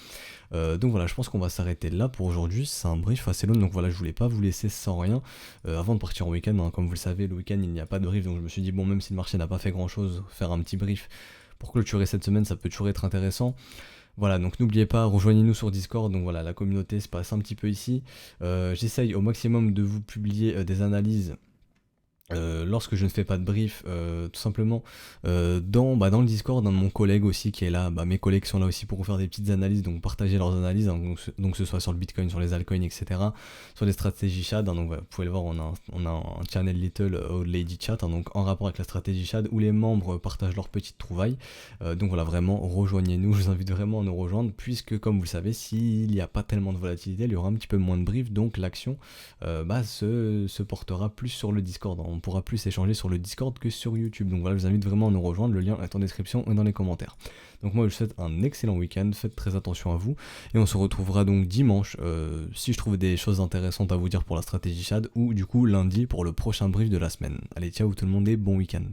Donc voilà, je pense qu'on va s'arrêter là pour aujourd'hui. C'est un brief assez long, donc voilà, je voulais pas vous laisser sans rien avant de partir en week-end. Comme vous le savez, le week-end il n'y a pas de brief, donc je me suis dit bon, même si le marché n'a pas fait grand chose, faire un petit brief pour clôturer cette semaine, ça peut toujours être intéressant. Voilà, donc n'oubliez pas, rejoignez-nous sur Discord, donc voilà, la communauté se passe un petit peu ici. J'essaye au maximum de vous publier des analyses lorsque je ne fais pas de brief, tout simplement dans le Discord de mon collègue aussi qui est là. Mes collègues sont là aussi pour vous faire des petites analyses, donc partager leurs analyses, donc ce soit sur le Bitcoin, sur les altcoins, etc., sur les stratégies Shad, donc vous pouvez le voir, on a un channel Little Old Lady Chat, donc en rapport avec la stratégie Shad, où les membres partagent leurs petites trouvailles. Donc voilà, vraiment rejoignez-nous, je vous invite vraiment à nous rejoindre, puisque comme vous le savez, s'il n'y a pas tellement de volatilité, il y aura un petit peu moins de brief, donc l'action se portera plus sur le Discord, on pourra plus plus échanger sur le Discord que sur YouTube. Donc voilà, je vous invite vraiment à nous rejoindre, le lien est en description et dans les commentaires. Donc moi je vous souhaite un excellent week-end, faites très attention à vous, et on se retrouvera donc dimanche, si je trouve des choses intéressantes à vous dire pour la stratégie Shad, ou du coup lundi pour le prochain brief de la semaine. Allez, ciao tout le monde et bon week-end.